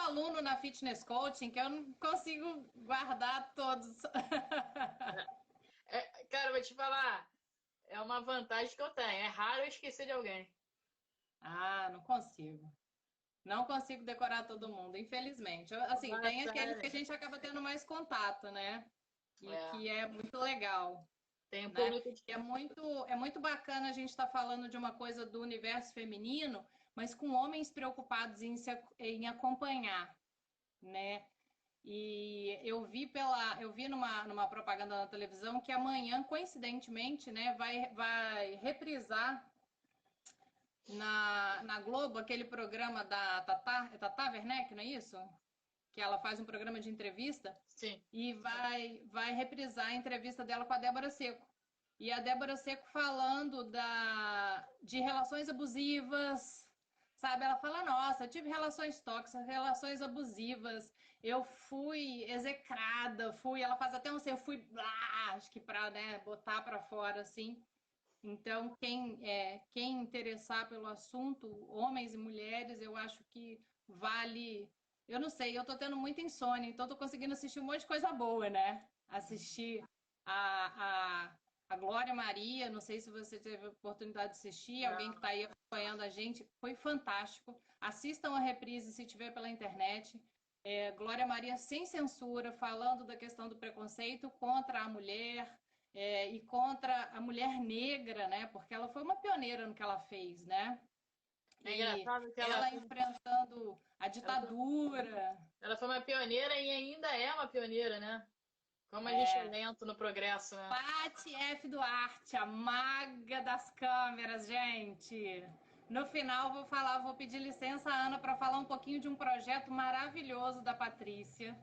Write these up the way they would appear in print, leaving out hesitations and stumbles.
aluno na Fitness Coaching que eu não consigo guardar todos. Cara, eu vou te falar, é uma vantagem que eu tenho. É raro eu esquecer de alguém. Ah, não consigo. Não consigo decorar todo mundo, infelizmente. Assim, Ah, tem aqueles que a sério. gente acaba tendo mais contato, né? E É, que é muito legal, tem um né? público. E é muito bacana a gente estar falando de uma coisa do universo feminino, mas com homens preocupados em acompanhar, né? E eu vi numa propaganda na televisão que amanhã, coincidentemente, né, vai reprisar na Globo aquele programa da Tata Werneck, não é isso? Que ela faz um programa de entrevista Sim. e vai reprisar a entrevista dela com a Débora Seco. E a Débora Seco falando de relações abusivas, sabe? Ela fala, nossa, eu tive relações tóxicas, relações abusivas, eu fui execrada, ela faz até um, eu fui, acho que para, né, botar para fora, assim. Então, quem interessar pelo assunto, homens e mulheres, eu acho que vale. Eu não sei, eu tô tendo muita insônia, então tô conseguindo assistir um monte de coisa boa, né? Assistir a, a, a Glória Maria, não sei se você teve a oportunidade de assistir, alguém que Não. está aí acompanhando a gente, foi fantástico. Assistam a reprise se tiver pela internet. Glória Maria sem censura, falando da questão do preconceito contra a mulher, e contra a mulher negra, né? Porque ela foi uma pioneira no que ela fez, né? É E engraçado que ela enfrentando a ela foi, ditadura. ela foi uma pioneira e ainda é uma pioneira, né? Como a gente é lento no progresso, né? Paty F. Duarte, a maga das câmeras, gente. No final vou pedir licença, Ana, para falar um pouquinho de um projeto maravilhoso da Patrícia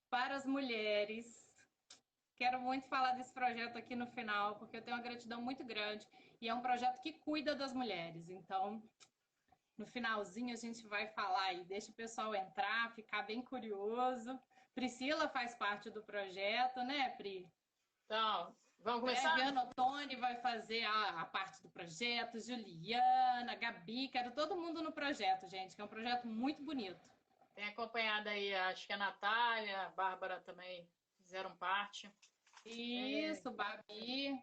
para as mulheres. Quero muito falar desse projeto aqui no final, porque eu tenho uma gratidão muito grande. E é um projeto que cuida das mulheres. Então, no finalzinho, a gente vai falar e deixa o pessoal entrar, ficar bem curioso. Priscila faz parte do projeto, né, Pri? Então, vamos começar? Viviane Ottoni vai fazer a parte do projeto, Juliana, Gabi, quero todo mundo no projeto, gente, que é um projeto muito bonito. Tem acompanhado aí, acho que a Natália, a Bárbara também fizeram parte. É. Isso, Babi.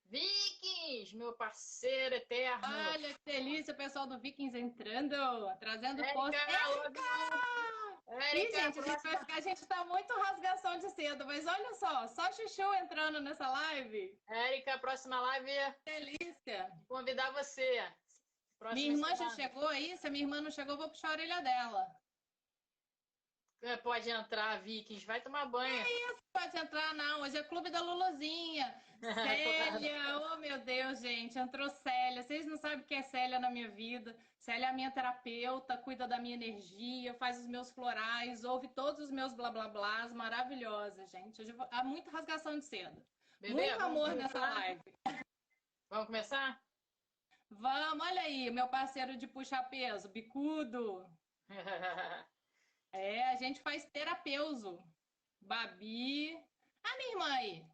Vikings, meu parceiro eterno. Olha que delícia, o pessoal do Vikings entrando, trazendo Érica, força. love you. Ih, Érica, gente, próxima. a gente tá muito rasgação de cedo, mas olha só Chuchu entrando nessa live. Érica, próxima live, Delícia. convidar você. Minha Próxima irmã já semana. chegou aí? Se a minha irmã não chegou, eu vou puxar a orelha dela. Pode entrar, Vikings, vai tomar banho. Pode entrar, não. Hoje é Clube da Luluzinha. Célia, oh meu Deus, gente, entrou Célia. Vocês não sabem o que é Célia na minha vida. Célia é a minha terapeuta, cuida da minha energia, faz os meus florais, ouve todos os meus blá blá blás. Maravilhosa, gente. Há muita rasgação de seda. Bebê, Muito vamos amor nessa começar? live. Vamos começar? Vamos, olha aí, meu parceiro de puxar peso, bicudo. A gente faz terapeuso. Babi. Ah, minha irmã aí.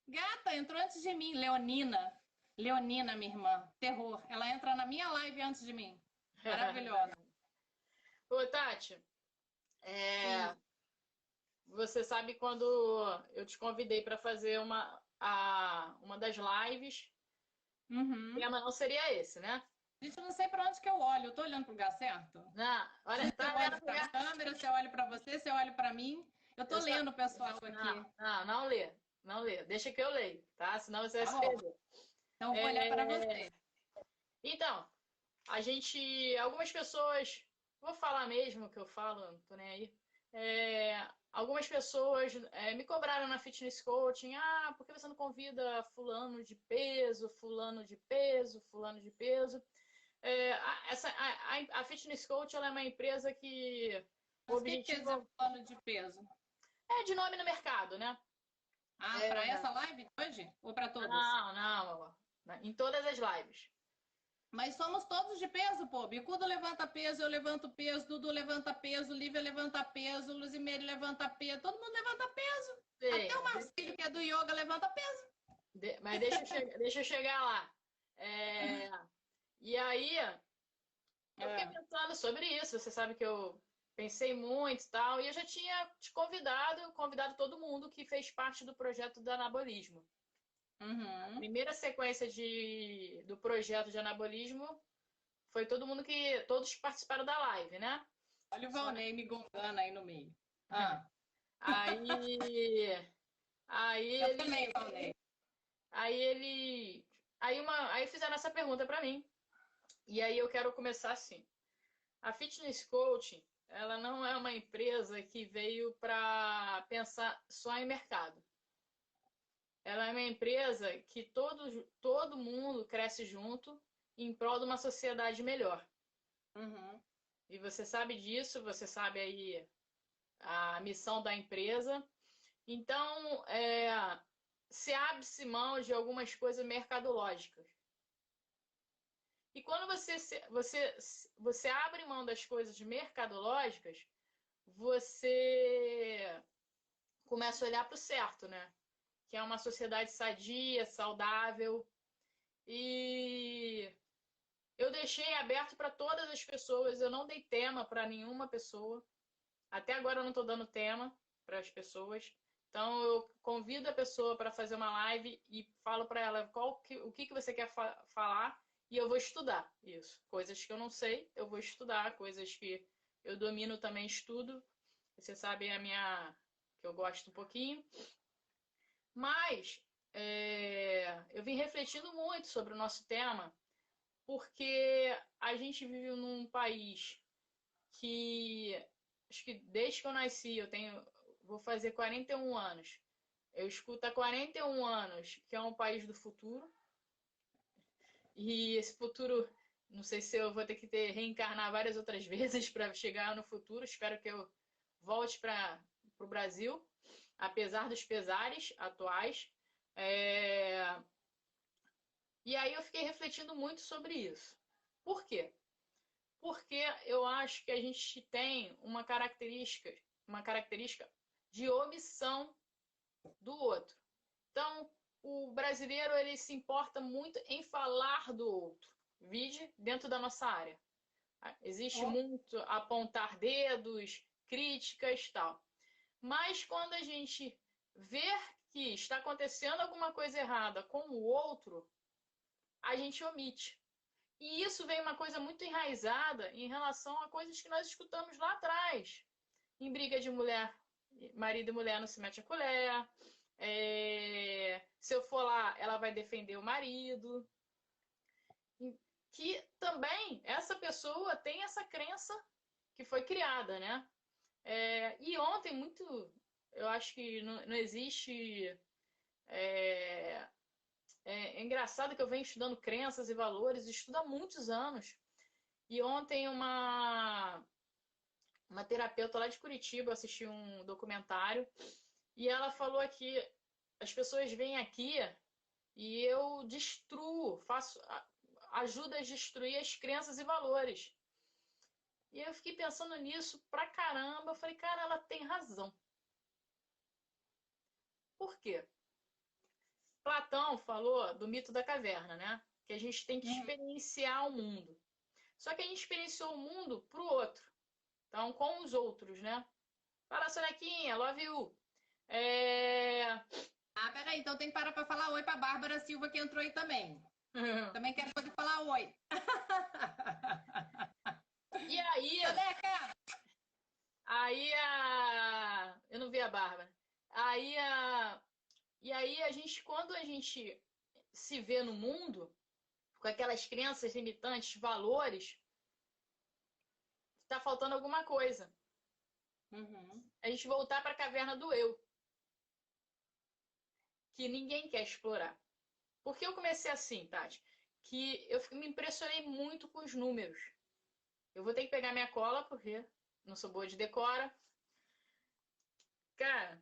Gata, entrou antes de mim. Leonina. Leonina, minha irmã. Terror. Ela entra na minha live antes de mim. Maravilhosa. Ô, Tati, é, Sim. você sabe quando eu te convidei para fazer uma das lives, o Uhum. tema não seria esse, né? Gente, eu não sei pra onde que eu olho. Eu tô olhando pro lugar certo? Não, olha, Se eu tá olho vendo? pra câmera, se eu olho pra você, se eu olho pra mim. Eu tô Eu só... lendo o pessoal aqui. não lê. Não lê. Deixa que eu leio, tá? Senão você vai Tá se bom. perder. Então eu vou olhar para É, você. então, algumas pessoas, vou falar mesmo o que eu falo, não tô nem aí. Algumas pessoas me cobraram na Fitness Coaching, por que você não convida fulano de peso, fulano de peso, fulano de peso? A Fitness Coach ela é uma empresa que o Mas o que que quer dizer objetivo plano de peso? é de nome no mercado, né? Ah, É, para essa live de hoje? Ou para todas? não, em todas as lives. Mas somos todos de peso, pô. Bicudo levanta peso, eu levanto peso, Dudu levanta peso, Lívia levanta peso, Luzimeire levanta peso, todo mundo levanta peso. Até o Sim, Marcelo, que é do yoga, levanta peso. mas deixa eu chegar lá. É, e aí, eu fiquei É. pensando sobre isso. Você sabe que eu Pensei muito e tal, e eu já tinha te convidado todo mundo que fez parte do projeto do anabolismo. A Uhum. primeira sequência do projeto de anabolismo foi todos que participaram da live, né? Olha o Só Valnei me gongando aí no meio. Ah, aí, aí eu ele, também, Valnei. aí ele, aí fizeram essa pergunta para mim. E aí eu quero começar assim. A Fitness Coaching, ela não é uma empresa que veio para pensar só em mercado. Ela é uma empresa que todo mundo cresce junto em prol de uma sociedade melhor. Uhum. E você sabe disso, você sabe aí a missão da empresa. Então, se abre-se mão de algumas coisas mercadológicas. E quando você abre mão das coisas mercadológicas, você começa a olhar para o certo, né? Que é uma sociedade sadia, saudável. E eu deixei aberto para todas as pessoas, eu não dei tema para nenhuma pessoa. Até agora eu não estou dando tema para as pessoas. Então eu convido a pessoa para fazer uma live e falo para ela o que você quer falar e eu vou estudar isso. Coisas que eu não sei, eu vou estudar. Coisas que eu domino também estudo. Você sabe a minha que eu gosto um pouquinho. Mas eu vim refletindo muito sobre o nosso tema, porque a gente vive num país que acho que desde que eu nasci, vou fazer 41 anos. Eu escuto há 41 anos que é um país do futuro. E esse futuro, não sei se eu vou ter que reencarnar várias outras vezes para chegar no futuro. Espero que eu volte para o Brasil, apesar dos pesares atuais. É... E aí eu fiquei refletindo muito sobre isso. Por quê? Porque eu acho que a gente tem uma característica de omissão do outro. Então, o brasileiro ele se importa muito em falar do outro. Vide dentro da nossa área. Existe Ó, muito apontar dedos, críticas, tal. Mas quando a gente vê que está acontecendo alguma coisa errada com o outro, a gente omite. E isso vem uma coisa muito enraizada em relação a coisas que nós escutamos lá atrás. Em briga de mulher, marido e mulher não se mete a colher. Se eu for lá, ela vai defender o marido. Que também essa pessoa tem essa crença que foi criada, né? E ontem, eu acho que não existe. É, é engraçado que eu venho estudando crenças e valores, estudo há muitos anos. E ontem uma terapeuta lá de Curitiba assistiu um documentário e ela falou que as pessoas vêm aqui e eu destruo, ajuda a destruir as crenças e valores. E eu fiquei pensando nisso pra caramba. Eu falei, cara, ela tem razão. Por quê? Platão falou do mito da caverna, né? Que a gente tem que uhum. experienciar o mundo. Só que a gente experienciou o mundo pro outro. Então, com os outros, né? Fala, Sonequinha, love you. Peraí, então tem que parar para falar oi para Bárbara Silva que entrou aí também. Também quero poder falar oi. E aí, Soneca! eu não vi a Bárbara. Aí e aí quando a gente se vê no mundo com aquelas crenças limitantes, valores, tá faltando alguma coisa. Uhum. A gente voltar para a caverna do eu, que ninguém quer explorar. Porque eu comecei assim, Tati, que eu me impressionei muito com os números. Eu vou ter que pegar minha cola, porque não sou boa de decora. Cara,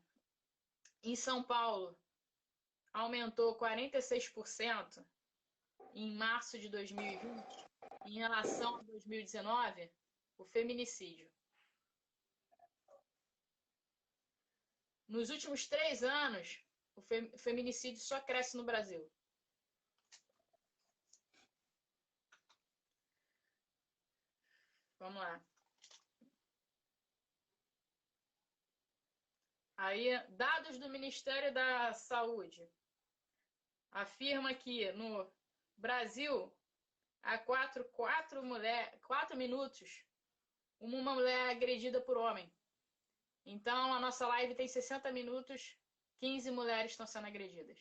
em São Paulo, aumentou 46% em março de 2020 em relação a 2019, o feminicídio. Nos últimos 3 anos, o feminicídio só cresce no Brasil. Vamos lá. Aí, dados do Ministério da Saúde afirma que no Brasil, há 4 minutos, uma mulher é agredida por homem. Então, a nossa live tem 60 minutos, 15 mulheres estão sendo agredidas.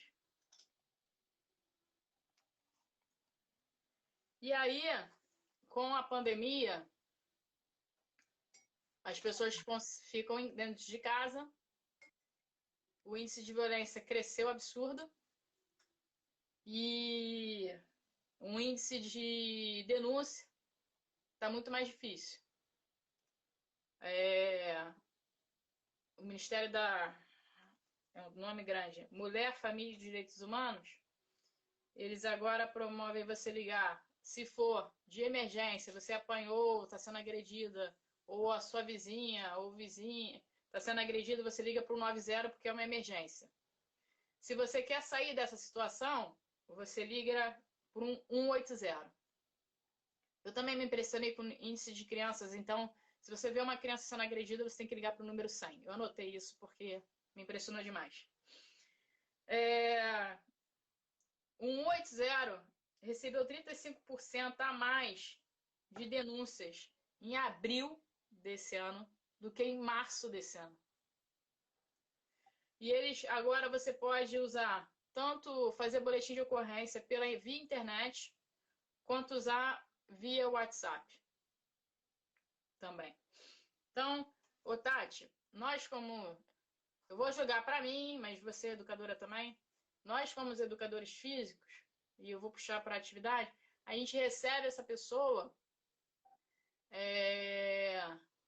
E aí, com a pandemia, as pessoas ficam dentro de casa, o índice de violência cresceu absurdo e o índice de denúncia está muito mais difícil. O Ministério da... é um nome grande, Mulher, Família e Direitos Humanos, eles agora promovem você ligar, se for de emergência, você apanhou, está sendo agredida, ou a sua vizinha ou vizinha está sendo agredida, você liga para o 90 porque é uma emergência. Se você quer sair dessa situação, você liga para um 180. Eu também me impressionei com o índice de crianças, então, se você vê uma criança sendo agredida, você tem que ligar para o número 100. Eu anotei isso porque me impressionou demais. O 180 recebeu 35% a mais de denúncias em abril desse ano do que em março desse ano. E eles agora você pode usar tanto fazer boletim de ocorrência via internet, quanto usar via WhatsApp também. Então, ô Tati, nós como... Eu vou jogar para mim, mas você é educadora também. Nós como educadores físicos, e eu vou puxar para a atividade, a gente recebe essa pessoa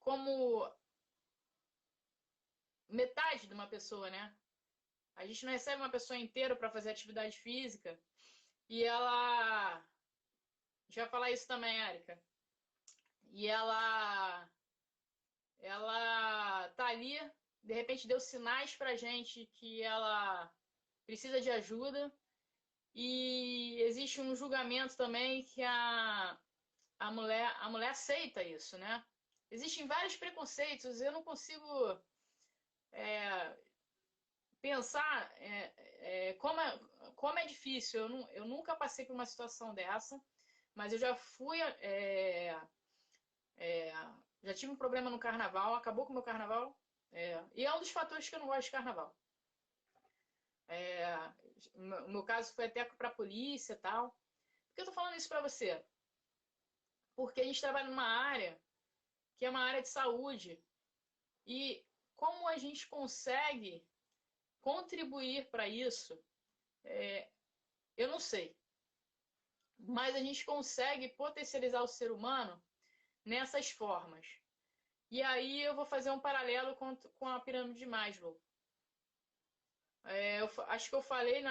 como metade de uma pessoa, né? A gente não recebe uma pessoa inteira para fazer atividade física e ela... Já falar isso também, Érica. E ela tá ali, de repente deu sinais pra gente que ela precisa de ajuda e existe um julgamento também que a mulher aceita isso, né? Existem vários preconceitos, eu não consigo pensar como é difícil. Eu nunca passei por uma situação dessa, mas eu já fui... já tive um problema no carnaval, acabou com o meu carnaval, e é um dos fatores que eu não gosto de carnaval. O meu caso foi até para a polícia e tal. Por que eu tô falando isso para você? Porque a gente trabalha numa área que é uma área de saúde e como a gente consegue contribuir para isso, eu não sei. Mas a gente consegue potencializar o ser humano nessas formas. E aí eu vou fazer um paralelo com a pirâmide de Maslow. Acho que eu falei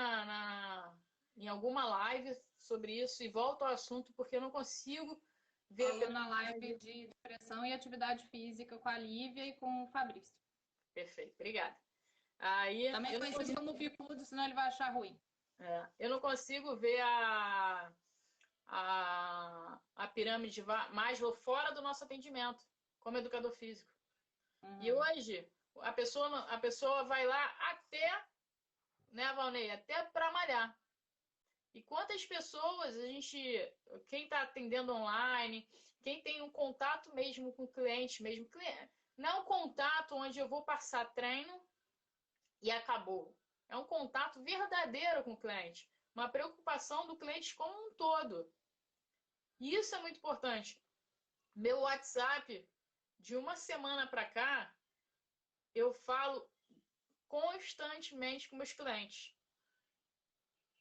em alguma live sobre isso e volto ao assunto porque eu não consigo ver... Falou na live de depressão e atividade física com a Lívia e com o Fabrício. Perfeito, obrigada. Aí, também conhecido como bicudo, senão ele vai achar ruim. Eu não consigo ver a pirâmide de Maslow fora do nosso atendimento, como educador físico. E hoje, a pessoa vai lá até, né, Valnei, até para malhar. E quantas pessoas quem está atendendo online, quem tem um contato mesmo com o cliente, não é um contato onde eu vou passar treino e acabou. É um contato verdadeiro com o cliente, uma preocupação do cliente como um todo. E isso é muito importante. Meu WhatsApp, de uma semana para cá, eu falo constantemente com meus clientes.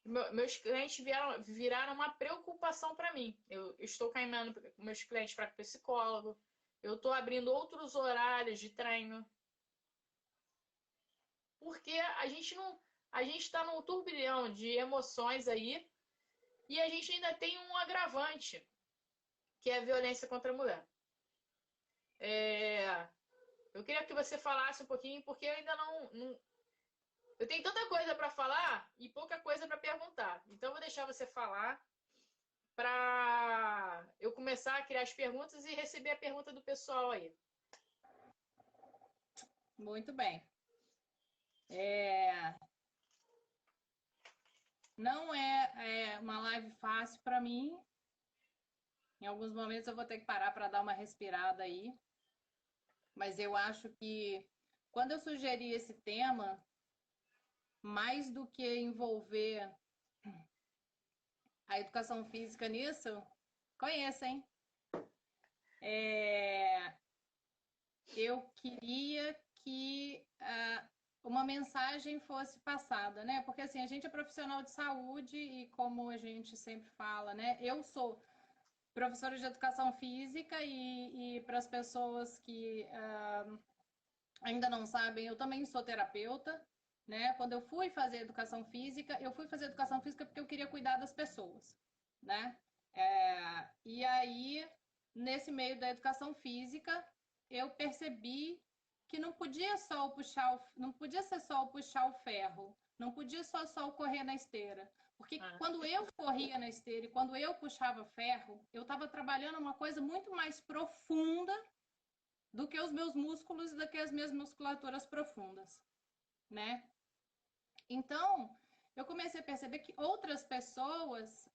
Meus clientes viraram uma preocupação para mim. Eu estou caminhando meus clientes para psicólogo. Eu estou abrindo outros horários de treino. Porque a gente está num turbilhão de emoções aí e a gente ainda tem um agravante, que é a violência contra a mulher. Eu queria que você falasse um pouquinho, porque eu ainda não... Eu tenho tanta coisa para falar e pouca coisa para perguntar. Então, eu vou deixar você falar para eu começar a criar as perguntas e receber a pergunta do pessoal aí. Muito bem. É, não é uma live fácil para mim. Em alguns momentos eu vou ter que parar para dar uma respirada aí. Mas eu acho que quando eu sugeri esse tema, mais do que envolver a educação física nisso, conhecem. Eu queria que uma mensagem fosse passada, né? Porque assim, a gente é profissional de saúde e como a gente sempre fala, né? Eu sou professora de educação física e para as pessoas que ainda não sabem, eu também sou terapeuta, né? Quando eu fui fazer educação física, eu fui fazer educação física porque eu queria cuidar das pessoas, né? E aí, nesse meio da educação física, eu percebi que não podia só não podia ser só o puxar o ferro, não podia só o correr na esteira, porque quando eu corria na esteira e quando eu puxava ferro, eu estava trabalhando uma coisa muito mais profunda do que os meus músculos e do que as minhas musculaturas profundas, né? Então, eu comecei a perceber que outras pessoas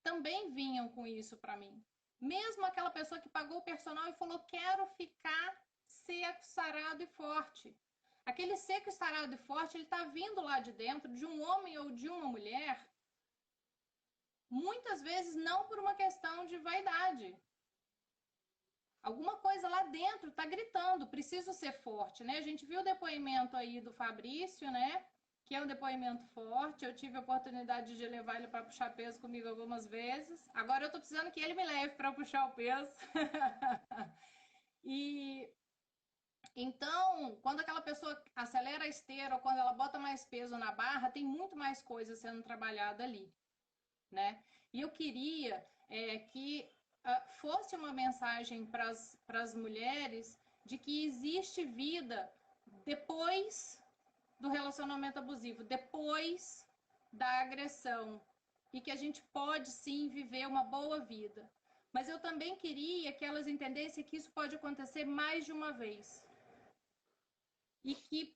também vinham com isso para mim. Mesmo aquela pessoa que pagou o personal e falou, quero ficar seco, sarado e forte. Aquele seco, sarado e forte, ele está vindo lá de dentro de um homem ou de uma mulher, muitas vezes não por uma questão de vaidade. Alguma coisa lá dentro está gritando, preciso ser forte, né? A gente viu o depoimento aí do Fabrício, né? Que é um depoimento forte. Eu tive a oportunidade de levar ele para puxar peso comigo algumas vezes. Agora eu estou precisando que ele me leve para puxar o peso. E então, quando aquela pessoa acelera a esteira ou quando ela bota mais peso na barra, tem muito mais coisa sendo trabalhada ali, né? E eu queria que fosse uma mensagem para as mulheres de que existe vida depois do relacionamento abusivo, depois da agressão, e que a gente pode sim viver uma boa vida. Mas eu também queria que elas entendessem que isso pode acontecer mais de uma vez. E que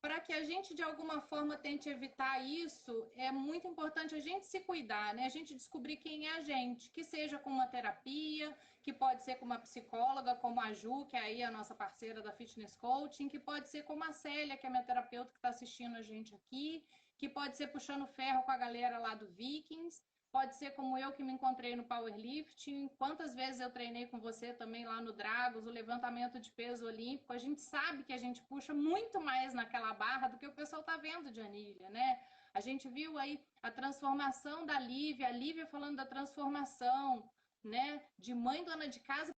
para que a gente de alguma forma tente evitar isso, é muito importante a gente se cuidar, né? A gente descobrir quem é a gente, que seja com uma terapia, que pode ser com uma psicóloga, como a Ju, que é aí a nossa parceira da Fitness Coaching, que pode ser como a Célia, que é minha terapeuta que está assistindo a gente aqui, que pode ser puxando ferro com a galera lá do Vikings, pode ser como eu que me encontrei no powerlifting, quantas vezes eu treinei com você também lá no Dragos, o levantamento de peso olímpico, a gente sabe que a gente puxa muito mais naquela barra do que o pessoal tá vendo de anilha, né? A gente viu aí a transformação da Lívia, a Lívia falando da transformação, né? De mãe dona de casa.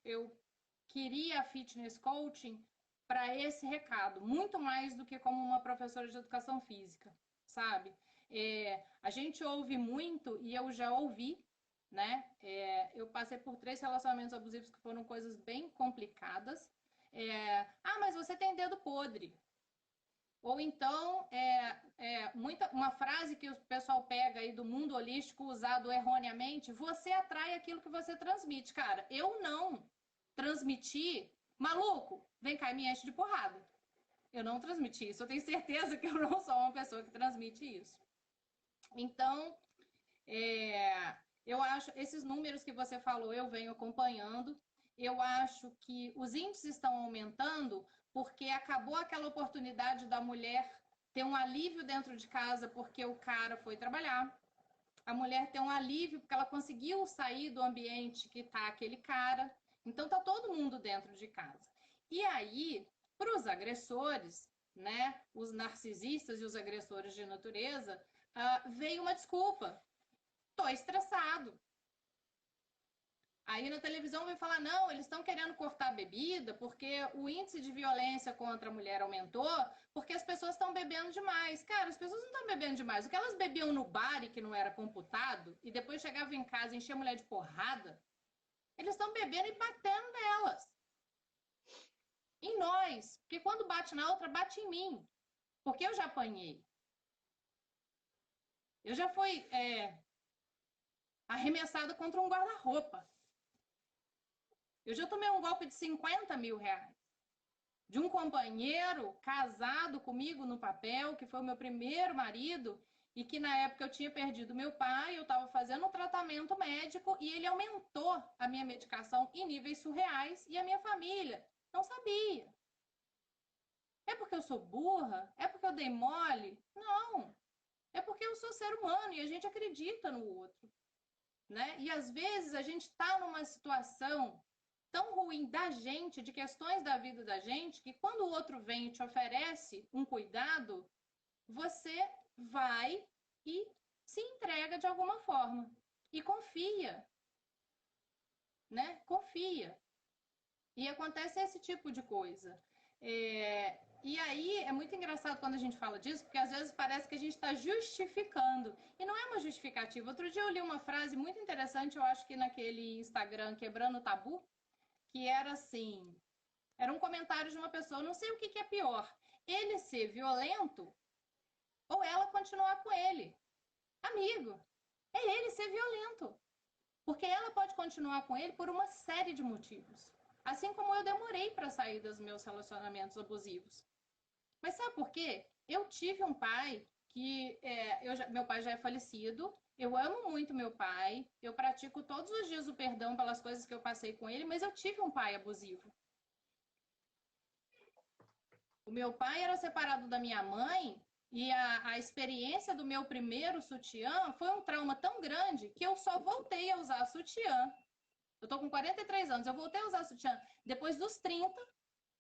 Eu queria a fitness coaching para esse recado, muito mais do que como uma professora de educação física, sabe? A gente ouve muito, e eu já ouvi, né? Eu passei por 3 relacionamentos abusivos que foram coisas bem complicadas. Mas você tem dedo podre. Ou então, uma frase que o pessoal pega aí do mundo holístico usado erroneamente, você atrai aquilo que você transmite. Cara, eu não transmiti, maluco, vem cá e me enche de porrada. Eu não transmiti isso, eu tenho certeza que eu não sou uma pessoa que transmite isso. Então, eu acho, esses números que você falou, eu venho acompanhando, eu acho que os índices estão aumentando porque acabou aquela oportunidade da mulher ter um alívio dentro de casa porque o cara foi trabalhar, a mulher ter um alívio porque ela conseguiu sair do ambiente que está aquele cara, então tá todo mundo dentro de casa. E aí, para os agressores, né, os narcisistas e os agressores de natureza, veio uma desculpa. Tô estressado. Aí na televisão vem falar, não, eles estão querendo cortar a bebida porque o índice de violência contra a mulher aumentou porque as pessoas estão bebendo demais. Cara, as pessoas não estão bebendo demais. O que elas bebiam no bar e que não era computado, e depois chegavam em casa e enchiam a mulher de porrada, eles estão bebendo e batendo nelas. Em nós. Porque quando bate na outra, bate em mim. Porque eu já apanhei. Eu já fui arremessada contra um guarda-roupa. Eu já tomei um golpe de 50 mil reais. De um companheiro casado comigo no papel, que foi o meu primeiro marido, e que na época eu tinha perdido meu pai, eu estava fazendo um tratamento médico e ele aumentou a minha medicação em níveis surreais e a minha família não sabia. É porque eu sou burra? É porque eu dei mole? Não. É porque eu sou ser humano e a gente acredita no outro, né? E às vezes a gente está numa situação tão ruim da gente, de questões da vida da gente, que quando o outro vem e te oferece um cuidado, você vai e se entrega de alguma forma. E confia, né? Confia. E acontece esse tipo de coisa. E aí é muito engraçado quando a gente fala disso, porque às vezes parece que a gente está justificando. E não é uma justificativa. Outro dia eu li uma frase muito interessante, eu acho que naquele Instagram Quebrando o Tabu, que era assim: era um comentário de uma pessoa, não sei o que é pior, ele ser violento ou ela continuar com ele. Amigo, é ele ser violento. Porque ela pode continuar com ele por uma série de motivos. Assim como eu demorei para sair dos meus relacionamentos abusivos. Mas sabe por quê? Eu tive um pai que meu pai já é falecido. Eu amo muito meu pai. Eu pratico todos os dias o perdão pelas coisas que eu passei com ele, mas eu tive um pai abusivo. O meu pai era separado da minha mãe e a experiência do meu primeiro sutiã foi um trauma tão grande que eu só voltei a usar sutiã. Eu tô com 43 anos, eu voltei a usar sutiã depois dos 30,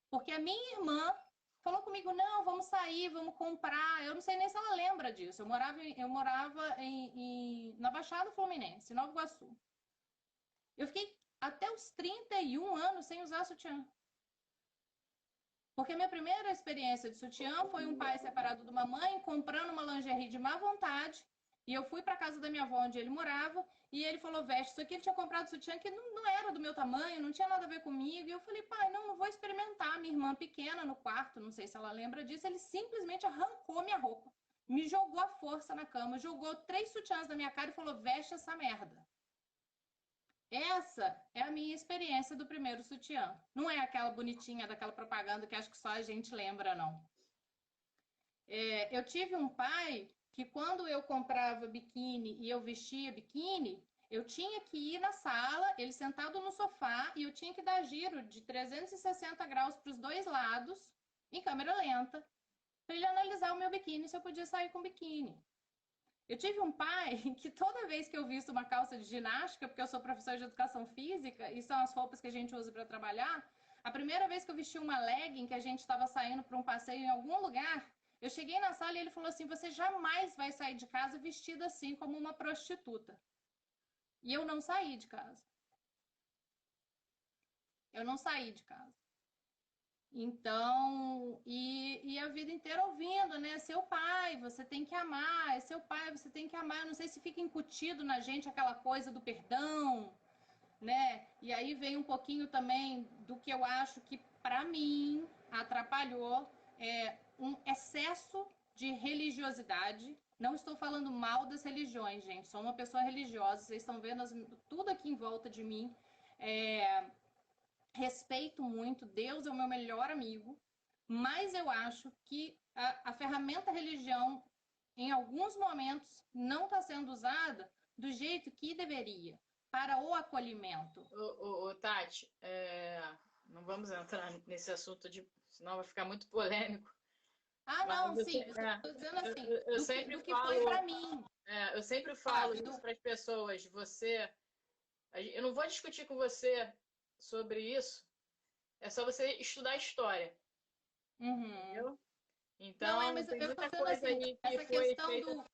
porque a minha irmã falou comigo, não, vamos sair, vamos comprar. Eu não sei nem se ela lembra disso. Eu morava na Baixada Fluminense, Nova Iguaçu. Eu fiquei até os 31 anos sem usar sutiã. Porque minha primeira experiência de sutiã foi um pai separado de uma mãe comprando uma lingerie de má vontade. E eu fui para casa da minha avó, onde ele morava, e ele falou, veste, isso aqui ele tinha comprado sutiã que não era do meu tamanho, não tinha nada a ver comigo. E eu falei, pai, não vou experimentar. Minha irmã pequena no quarto, não sei se ela lembra disso, ele simplesmente arrancou minha roupa, me jogou à força na cama, jogou 3 sutiãs na minha cara e falou, veste essa merda. Essa é a minha experiência do primeiro sutiã. Não é aquela bonitinha daquela propaganda que acho que só a gente lembra, não. Eu tive um pai que quando eu comprava biquíni e eu vestia biquíni, eu tinha que ir na sala, ele sentado no sofá, e eu tinha que dar giro de 360 graus para os dois lados, em câmera lenta, para ele analisar o meu biquíni, se eu podia sair com biquíni. Eu tive um pai que toda vez que eu visto uma calça de ginástica, porque eu sou professora de educação física e são as roupas que a gente usa para trabalhar, a primeira vez que eu vesti uma legging, que a gente estava saindo para um passeio em algum lugar, eu cheguei na sala e ele falou assim, você jamais vai sair de casa vestida assim como uma prostituta. E eu não saí de casa. Eu não saí de casa. Então, e a vida inteira ouvindo, né? Seu pai, você tem que amar, é seu pai, você tem que amar. Eu não sei se fica incutido na gente aquela coisa do perdão, né? E aí vem um pouquinho também do que eu acho que, para mim, atrapalhou um excesso de religiosidade. Não estou falando mal das religiões, gente. Sou uma pessoa religiosa, vocês estão vendo tudo aqui em volta de mim. Respeito muito, Deus é o meu melhor amigo, mas eu acho que a ferramenta religião, em alguns momentos, não está sendo usada do jeito que deveria, para o acolhimento. Tati, não vamos entrar nesse assunto, senão vai ficar muito polêmico. Ah, não, sim, eu estou dizendo assim, eu do sempre que falo, foi para mim. eu sempre falo isso para as pessoas. Eu não vou discutir com você sobre isso. É só você estudar a história. Uhum. Entendeu? Então, não, mas tem eu muita estou dizendo coisa assim, aí que essa foi questão feita. do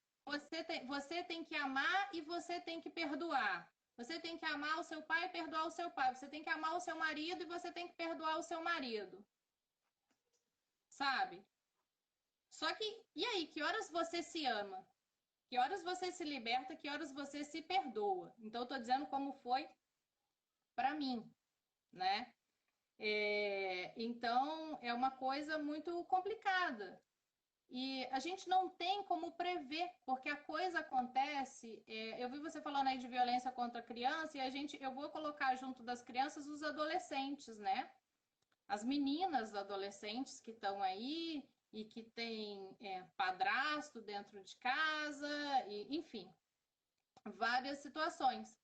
você tem que amar e você tem que perdoar. Você tem que amar o seu pai e perdoar o seu pai. Você tem que amar o seu marido e você tem que perdoar o seu marido. Sabe? Só que, e aí, que horas você se ama? Que horas você se liberta? Que horas você se perdoa? Então, eu tô dizendo como foi para mim, né? Então, é uma coisa muito complicada, E a gente não tem como prever, porque a coisa acontece. Eu vi você falando aí de violência contra a criança, e eu vou colocar junto das crianças os adolescentes, né? As meninas adolescentes que estão aí e que têm padrasto dentro de casa, e, enfim, várias situações.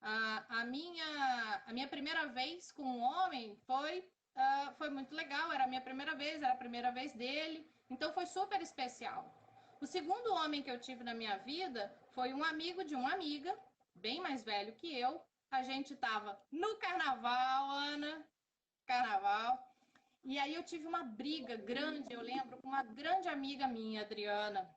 A minha primeira vez com um homem foi muito legal, era a minha primeira vez, era a primeira vez dele, então foi super especial. O segundo homem que eu tive na minha vida foi um amigo de uma amiga, bem mais velho que eu. A gente estava no carnaval, Ana, carnaval, e aí eu tive uma briga grande, eu lembro, com uma grande amiga minha, Adriana.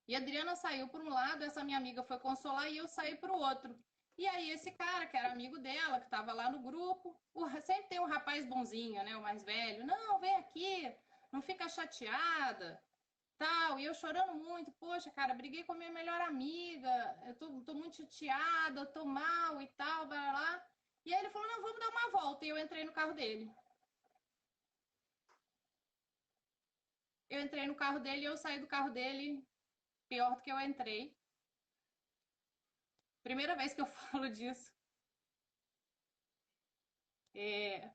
E a Adriana saiu por um lado, essa minha amiga foi consolar e eu saí para o outro. E aí esse cara, que era amigo dela, que estava lá no grupo, sempre tem um rapaz bonzinho, né, o mais velho. Não, vem aqui, não fica chateada, tal. E eu chorando muito, poxa, cara, briguei com a minha melhor amiga, eu tô muito chateada, eu tô mal e tal, vai lá. E aí ele falou, não, vamos dar uma volta. E eu entrei no carro dele. Eu entrei no carro dele e eu saí do carro dele pior do que eu entrei. Primeira vez que eu falo disso. É,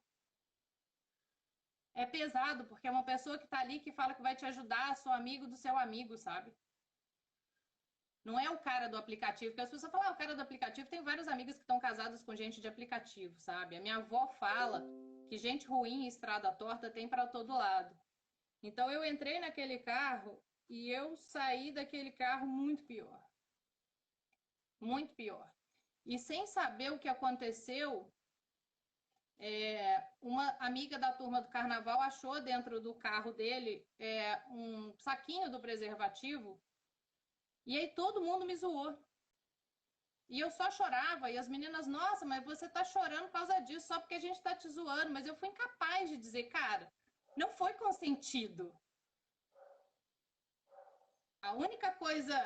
é pesado, porque é uma pessoa que tá ali que fala que vai te ajudar, sou amigo do seu amigo, sabe? Não é o cara do aplicativo, porque as pessoas falam, o cara do aplicativo tem várias amigas que estão casadas com gente de aplicativo, sabe? A minha avó fala que gente ruim e estrada torta tem para todo lado. Então eu entrei naquele carro e eu saí daquele carro muito pior. Muito pior. E sem saber o que aconteceu, uma amiga da turma do carnaval achou dentro do carro dele um saquinho do preservativo e aí todo mundo me zoou. E eu só chorava e as meninas, nossa, mas você tá chorando por causa disso, só porque a gente tá te zoando. Mas eu fui incapaz de dizer, cara, não foi consentido. A única coisa,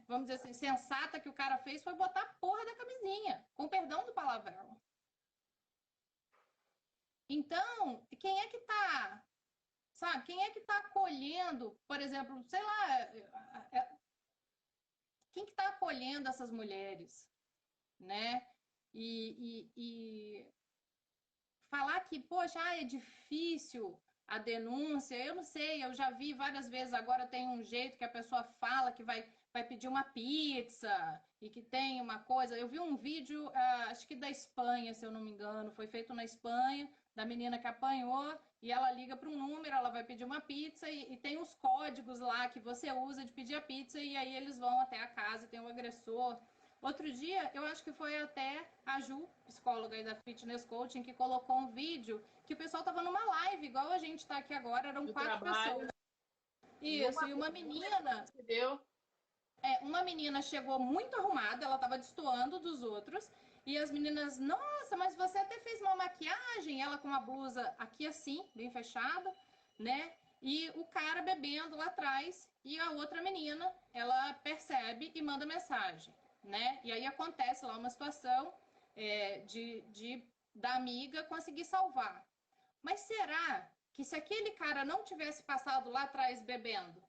vamos dizer assim, sensata que o cara fez foi botar a porra da camisinha, com perdão do palavrão. Então, quem é que tá, sabe? Quem é que tá acolhendo, por exemplo, sei lá, quem que tá acolhendo essas mulheres, né? E falar que, poxa, é difícil a denúncia, eu não sei, eu já vi várias vezes, agora tem um jeito que a pessoa fala que vai pedir uma pizza e que tem uma coisa. Eu vi um vídeo, acho que da Espanha, se eu não me engano, foi feito na Espanha, da menina que apanhou e ela liga para um número, ela vai pedir uma pizza e tem os códigos lá que você usa de pedir a pizza e aí eles vão até a casa, tem o agressor. Outro dia, eu acho que foi até a Ju, psicóloga aí da Fitness Coaching, que colocou um vídeo que o pessoal tava numa live, igual a gente tá aqui agora, eram Do 4 trabalho. pessoas. Isso, e uma menina chegou muito arrumada, ela tava destoando dos outros, e as meninas, nossa, mas você até fez uma maquiagem, ela com uma blusa aqui assim, bem fechada, né? E o cara bebendo lá atrás, e a outra menina, ela percebe e manda mensagem, né? E aí acontece lá uma situação da amiga conseguir salvar. Mas será que se aquele cara não tivesse passado lá atrás bebendo,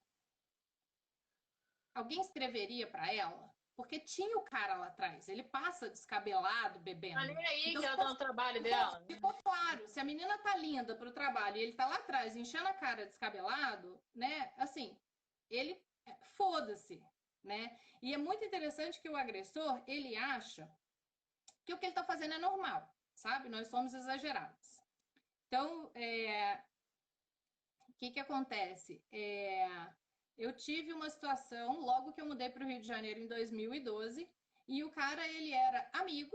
alguém escreveria para ela? Porque tinha o cara lá atrás, ele passa descabelado Tá bebendo. nem aí Então que ela tá no trabalho dela. ficou claro, se a menina tá linda pro trabalho e ele tá lá atrás enchendo a cara descabelado, né? Assim, ele foda-se, né? E é muito interessante que o agressor, ele acha que o que ele tá fazendo é normal, sabe? Nós somos exagerados. Então, o que acontece? Eu tive uma situação logo que eu mudei para o Rio de Janeiro em 2012 e o cara ele era amigo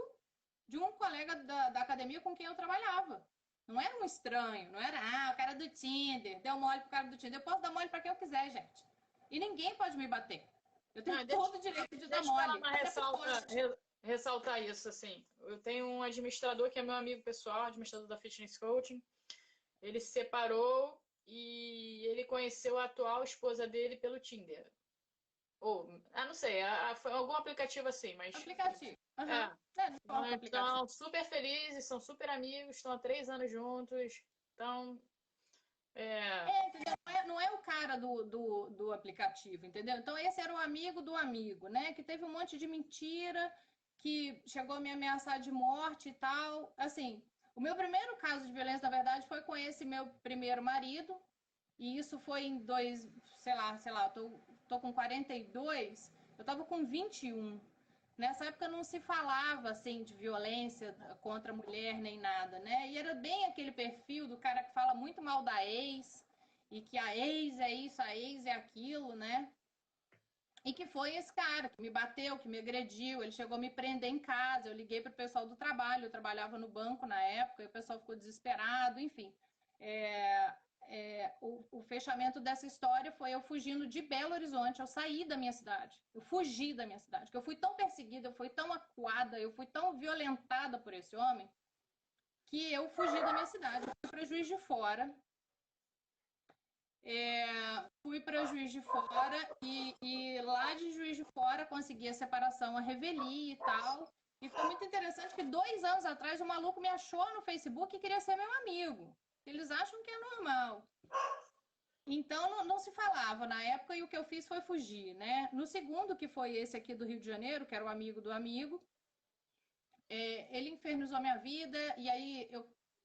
de um colega da academia com quem eu trabalhava. Não era um estranho, não era o cara do Tinder, deu mole pro cara do Tinder. Eu posso dar mole para quem eu quiser, gente. E ninguém pode me bater. Eu tenho todo o direito de dar mole. Ressaltar isso, assim. Eu tenho um administrador que é meu amigo pessoal, administrador da Fitness Coaching. Ele se separou e ele conheceu a atual esposa dele pelo Tinder. Ou, não sei, foi algum aplicativo assim, mas. Aplicativo. Estão super felizes, são super amigos, estão há 3 anos juntos. Então, É, Entendeu? Não é o cara do aplicativo, entendeu? Então, esse era o amigo do amigo, né? Que teve um monte de mentira, que chegou a me ameaçar de morte e tal. Assim, o meu primeiro caso de violência, na verdade, foi com esse meu primeiro marido. E isso foi em sei lá, tô com 42, eu tava com 21. Nessa época não se falava assim de violência contra a mulher nem nada, né? E era bem aquele perfil do cara que fala muito mal da ex e que a ex é isso, a ex é aquilo, né? E que foi esse cara que me bateu, que me agrediu, ele chegou a me prender em casa, eu liguei para o pessoal do trabalho, eu trabalhava no banco na época, e o pessoal ficou desesperado, enfim. O fechamento dessa história foi eu fugindo de Belo Horizonte, eu saí da minha cidade, eu fugi da minha cidade, porque eu fui tão perseguida, eu fui tão acuada, eu fui tão violentada por esse homem, que eu fugi da minha cidade, eu fui para Juiz de Fora, fui para Juiz de Fora e lá de Juiz de Fora consegui a separação, a revelia e tal. E foi muito interessante que 2 anos atrás o maluco me achou no Facebook e queria ser meu amigo. Eles acham que é normal. Então não se falava na época e o que eu fiz foi fugir, né? No segundo, que foi esse aqui do Rio de Janeiro, que era o amigo do amigo, ele infernizou minha vida e aí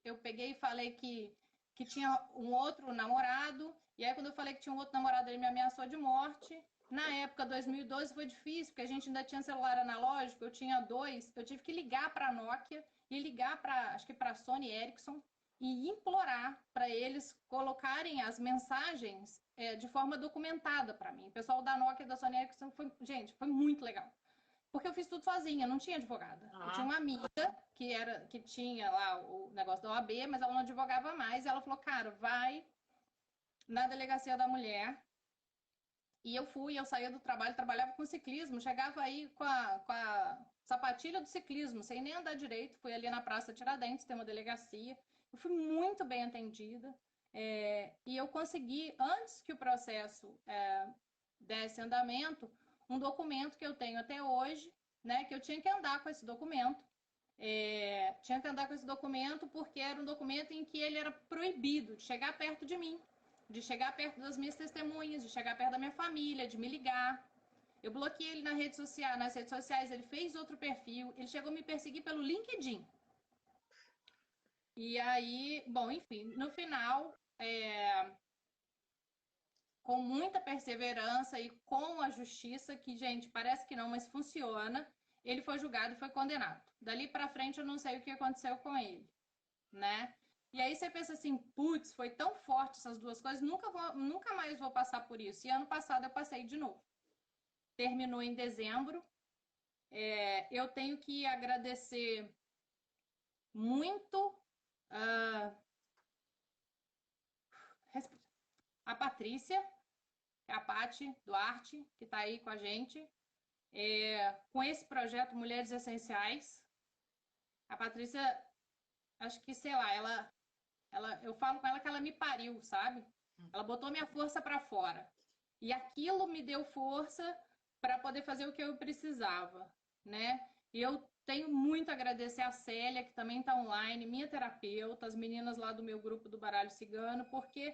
eu peguei e falei que tinha um outro namorado. E aí, quando eu falei que tinha um outro namorado, ele me ameaçou de morte. Na época, 2012, foi difícil, porque a gente ainda tinha celular analógico, eu tinha dois. Eu tive que ligar para a Nokia e ligar para, acho que para a Sony Ericsson, e implorar para eles colocarem as mensagens de forma documentada para mim. O pessoal da Nokia e da Sony Ericsson foi, gente, foi muito legal. Porque eu fiz tudo sozinha, não tinha advogada. Eu tinha ah, uma amiga que tinha lá o negócio da OAB, mas ela não advogava mais. E ela falou, cara, vai na delegacia da mulher. E eu fui, eu saía do trabalho, trabalhava com ciclismo, chegava aí com a sapatilha do ciclismo, sem nem andar direito. Fui ali na Praça Tiradentes, tem uma delegacia. Eu fui muito bem atendida. E eu consegui, antes que o processo desse andamento, um documento que eu tenho até hoje, né, que eu tinha que andar com esse documento. Tinha que andar com esse documento porque era um documento em que ele era proibido de chegar perto de mim, de chegar perto das minhas testemunhas, de chegar perto da minha família, de me ligar. Eu bloqueei ele nas redes sociais, ele fez outro perfil, ele chegou a me perseguir pelo LinkedIn. E aí, bom, enfim, no final, com muita perseverança e com a justiça, que, gente, parece que não, mas funciona, ele foi julgado e foi condenado. Dali para frente eu não sei o que aconteceu com ele, né? E aí você pensa assim, putz, foi tão forte essas duas coisas, nunca mais vou passar por isso. E ano passado eu passei de novo. Terminou em dezembro. Eu tenho que agradecer muito uh, a Patrícia, a Paty Duarte, que está aí com a gente, com esse projeto Mulheres Essenciais. A Patrícia, acho que, sei lá, eu falo com ela que ela me pariu, sabe? Ela botou minha força para fora. E aquilo me deu força para poder fazer o que eu precisava, né? E eu tenho muito a agradecer a Célia, que também está online, minha terapeuta, as meninas lá do meu grupo do Baralho Cigano, porque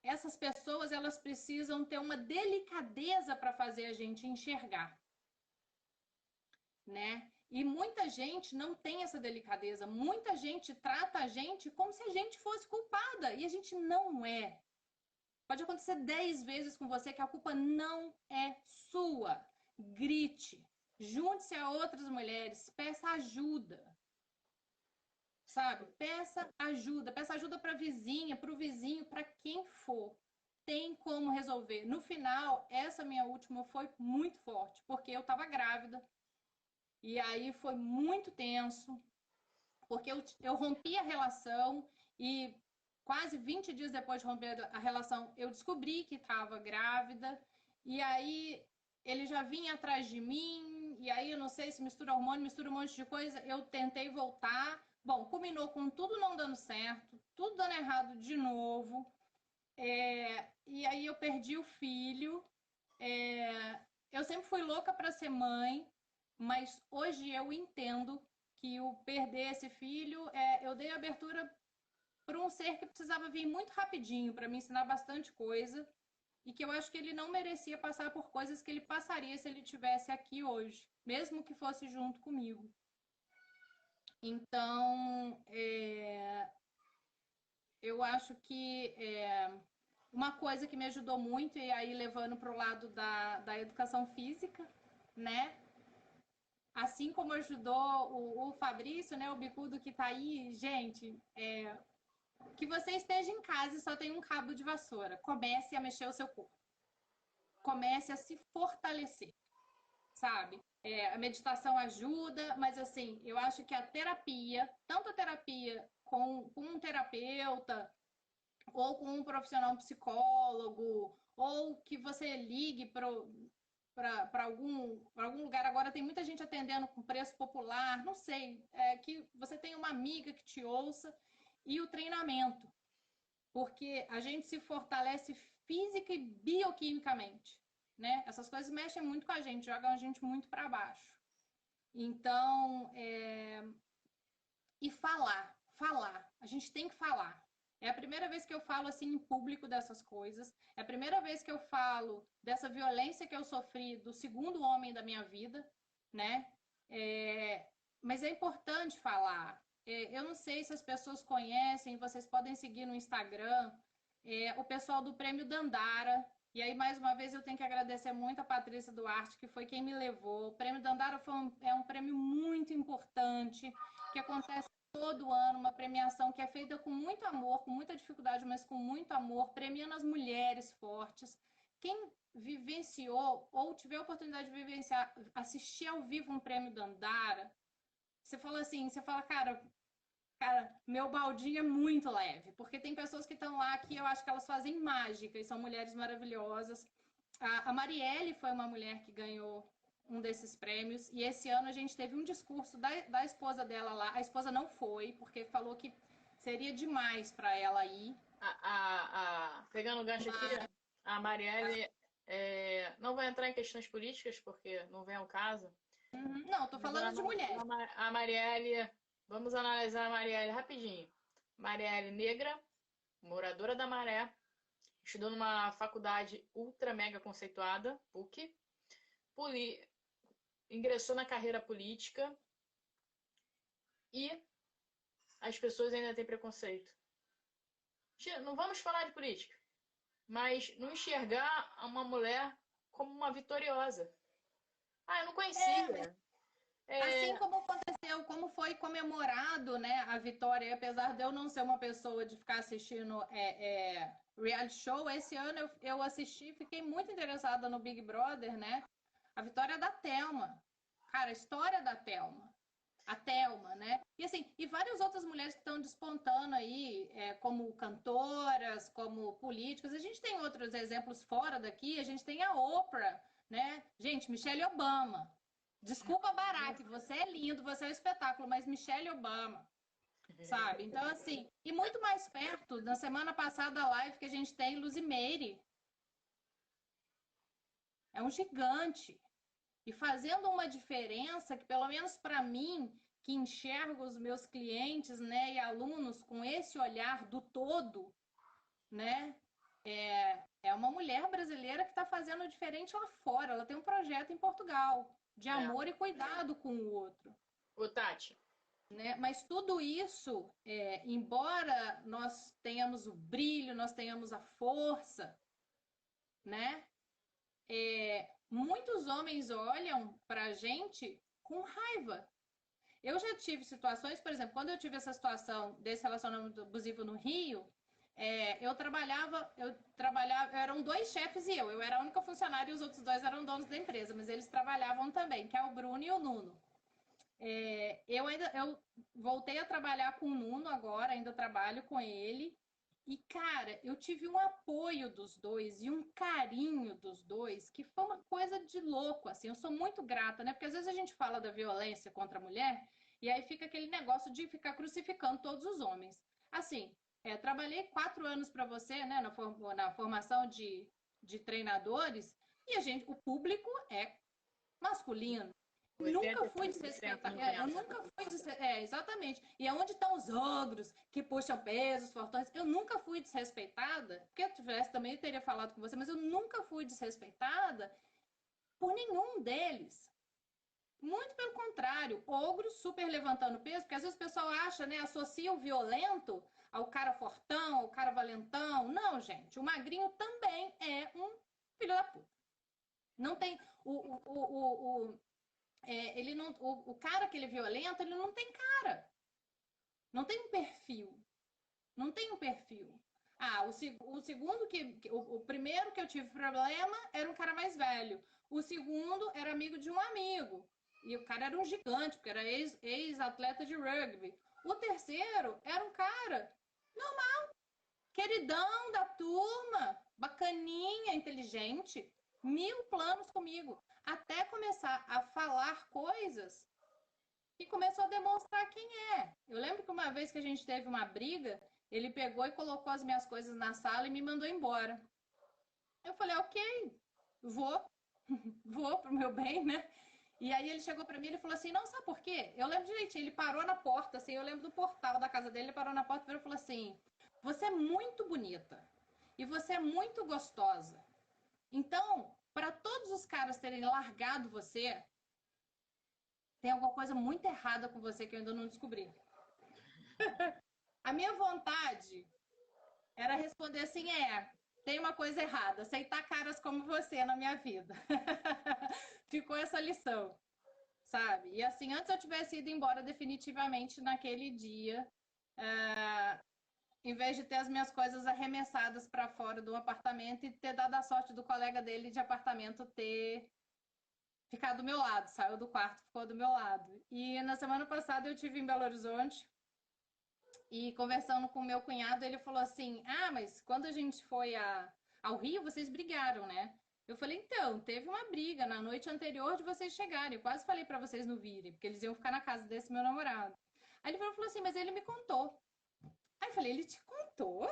essas pessoas elas precisam ter uma delicadeza para fazer a gente enxergar, né? E muita gente não tem essa delicadeza. Muita gente trata a gente como se a gente fosse culpada. E a gente não é. Pode acontecer 10 vezes com você que a culpa não é sua. Grite. Junte-se a outras mulheres. Peça ajuda. Sabe? Peça ajuda. Peça ajuda para a vizinha, para o vizinho, para quem for. Tem como resolver. No final, essa minha última foi muito forte, porque eu estava grávida. E aí foi muito tenso, porque eu rompi a relação e quase 20 dias depois de romper a relação, eu descobri que estava grávida. E aí ele já vinha atrás de mim, e aí eu não sei se mistura hormônio, mistura um monte de coisa. Eu tentei voltar. Bom, culminou com tudo não dando certo, tudo dando errado de novo. E aí eu perdi o filho. Eu sempre fui louca para ser mãe, mas hoje eu entendo que o perder esse filho, eu dei abertura por um ser que precisava vir muito rapidinho para me ensinar bastante coisa e que eu acho que ele não merecia passar por coisas que ele passaria se ele tivesse aqui hoje, mesmo que fosse junto comigo. Então, eu acho que uma coisa que me ajudou muito, e aí levando para o lado da educação física, né? Assim como ajudou o Fabrício, né? O bicudo que tá aí, gente, que você esteja em casa e só tem um cabo de vassoura. Comece a mexer o seu corpo. Comece a se fortalecer, sabe? A meditação ajuda, mas assim, eu acho que a terapia, tanto a terapia com um terapeuta, ou com um profissional psicólogo, ou que você ligue para algum lugar. Agora tem muita gente atendendo com preço popular, não sei, que você tem uma amiga que te ouça, e o treinamento, porque a gente se fortalece física e bioquimicamente, né? Essas coisas mexem muito com a gente, jogam a gente muito para baixo. Então, e falar, a gente tem que falar. É a primeira vez que eu falo assim em público dessas coisas. É a primeira vez que eu falo dessa violência que eu sofri do segundo homem da minha vida, né? Mas é importante falar. Eu não sei se as pessoas conhecem, vocês podem seguir no Instagram, o pessoal do Prêmio Dandara. E aí, mais uma vez, eu tenho que agradecer muito a Patrícia Duarte, que foi quem me levou. O Prêmio Dandara é um prêmio muito importante, que acontece todo ano, uma premiação que é feita com muito amor, com muita dificuldade, mas com muito amor, premiando as mulheres fortes. Quem vivenciou ou tiver a oportunidade de vivenciar, assistir ao vivo um prêmio Dandara, você fala, cara, meu baldinho é muito leve, porque tem pessoas que estão lá que eu acho que elas fazem mágica e são mulheres maravilhosas. A Marielle foi uma mulher que ganhou um desses prêmios, e esse ano a gente teve um discurso da esposa dela lá. A esposa não foi, porque falou que seria demais para ela ir. Pegando o gancho aqui, a Marielle não vai entrar em questões políticas, porque não vem ao caso. Não, tô falando de mulher. A Marielle, vamos analisar a Marielle rapidinho. Marielle negra, moradora da Maré, estudou numa faculdade ultra mega conceituada, PUC, ingressou na carreira política e as pessoas ainda têm preconceito. Não vamos falar de política, mas não enxergar uma mulher como uma vitoriosa. Eu não conhecia. Assim como aconteceu, como foi comemorado, né, a vitória, apesar de eu não ser uma pessoa de ficar assistindo reality show, esse ano eu assisti, fiquei muito interessada no Big Brother, né? A vitória da Thelma. Cara, a história da Thelma. A Thelma, né? E assim, e várias outras mulheres que estão despontando aí, como cantoras, como políticas. A gente tem outros exemplos fora daqui, a gente tem a Oprah, né? Gente, Michelle Obama. Desculpa, Barack, você é lindo, você é um espetáculo, mas Michelle Obama, sabe? Então, assim, e muito mais perto, na semana passada, a live que a gente tem, Luzimeire. É um gigante. E fazendo uma diferença que, pelo menos para mim, que enxergo os meus clientes, né, e alunos com esse olhar do todo, né, é uma mulher brasileira que está fazendo diferente lá fora. Ela tem um projeto em Portugal de amor e cuidado com o outro. Ô, Tati. Né? Mas tudo isso, embora nós tenhamos o brilho, nós tenhamos a força, né? Muitos homens olham para a gente com raiva. Eu já tive situações, por exemplo, quando eu tive essa situação desse relacionamento abusivo no Rio, eram dois chefes e eu era a única funcionária e os outros dois eram donos da empresa, mas eles trabalhavam também, que é o Bruno e o Nuno. Eu voltei a trabalhar com o Nuno agora, ainda trabalho com ele. E, cara, eu tive um apoio dos dois e um carinho dos dois, que foi uma coisa de louco, assim. Eu sou muito grata, né? Porque às vezes a gente fala da violência contra a mulher e aí fica aquele negócio de ficar crucificando todos os homens. Assim, trabalhei 4 anos para você, né? Na formação de treinadores e o público é masculino. Nunca fui 85% desrespeitada. no Eu tempo. nunca fui exatamente. E aonde estão os ogros que puxam pesos, fortões? Eu nunca fui desrespeitada. Porque eu tivesse também teria falado com você, mas eu nunca fui desrespeitada por nenhum deles. Muito pelo contrário, ogro super levantando peso, porque às vezes o pessoal acha, né, associa o violento ao cara fortão, ao cara valentão. Não, gente, o magrinho também é um filho da puta. Não tem ele não, o cara que ele é violento, ele não tem cara. Não tem um perfil. Não tem um perfil. O segundo o primeiro que eu tive problema era um cara mais velho. O segundo era amigo de um amigo. E o cara era um gigante, porque era ex-atleta de rugby. O terceiro era um cara normal, queridão da turma, bacaninha, inteligente, 1000 planos comigo. Até começar a falar coisas e começou a demonstrar quem é. Eu lembro que uma vez que a gente teve uma briga, ele pegou e colocou as minhas coisas na sala e me mandou embora. Eu falei, ok, vou, vou pro meu bem, né? E aí ele chegou para mim e falou assim, não, sabe por quê? Eu lembro direitinho, ele parou na porta, assim, eu lembro do portal da casa dele, ele parou na porta e falou assim, você é muito bonita e você é muito gostosa. Então, para todos os caras terem largado você, tem alguma coisa muito errada com você que eu ainda não descobri. A minha vontade era responder assim, tem uma coisa errada, aceitar caras como você na minha vida. Ficou essa lição, sabe? E assim, antes eu tivesse ido embora definitivamente naquele dia, em vez de ter as minhas coisas arremessadas para fora do apartamento e ter dado a sorte do colega dele de apartamento ter ficado do meu lado, saiu do quarto, ficou do meu lado. E na semana passada eu tive em Belo Horizonte e conversando com o meu cunhado, ele falou assim: mas quando a gente foi ao Rio, vocês brigaram, né? Eu falei: então, teve uma briga na noite anterior de vocês chegarem. Eu quase falei para vocês não virem, porque eles iam ficar na casa desse meu namorado. Aí ele falou assim: mas ele me contou. Aí eu falei: ele te contou?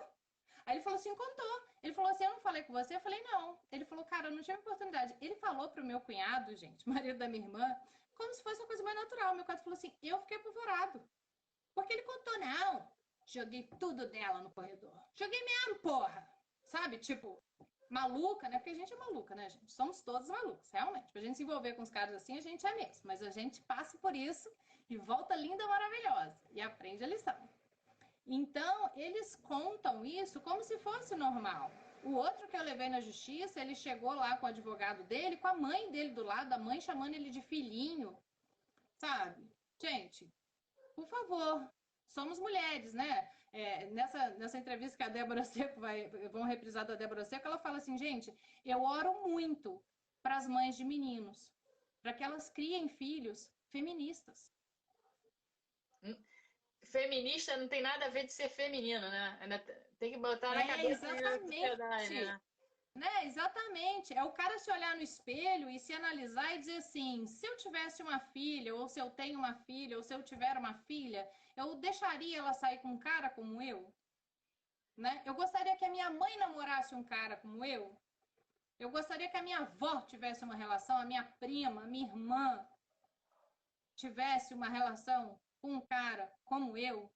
Aí ele falou assim, contou. Ele falou assim, eu não falei com você? Eu falei, não. Ele falou, cara, eu não tive oportunidade. Ele falou pro meu cunhado, gente, marido da minha irmã, como se fosse uma coisa mais natural. Meu cunhado falou assim, eu fiquei apavorado. Porque ele contou, não. Joguei tudo dela no corredor. Joguei mesmo, porra. Sabe, tipo, maluca, né? Porque a gente é maluca, né, gente? Somos todos malucos, realmente. Pra gente se envolver com os caras assim, a gente é mesmo. Mas a gente passa por isso e volta linda, maravilhosa. E aprende a lição. Então, eles contam isso como se fosse normal. O outro que eu levei na justiça, ele chegou lá com o advogado dele, com a mãe dele do lado, a mãe chamando ele de filhinho, sabe? Gente, por favor, somos mulheres, né? Nessa entrevista que a Débora Seco vão reprisar da Débora Seco, ela fala assim, gente, eu oro muito para as mães de meninos, para que elas criem filhos feministas. Feminista não tem nada a ver de ser feminino, né? Ainda tem que botar na cabeça da sociedade, né? Exatamente. É o cara se olhar no espelho e se analisar e dizer assim: se eu tivesse uma filha, ou se eu tenho uma filha, ou se eu tiver uma filha, eu deixaria ela sair com um cara como eu? Né? Eu gostaria que a minha mãe namorasse um cara como eu? Eu gostaria que a minha avó tivesse uma relação, a minha prima, a minha irmã tivesse uma relação com um cara como eu?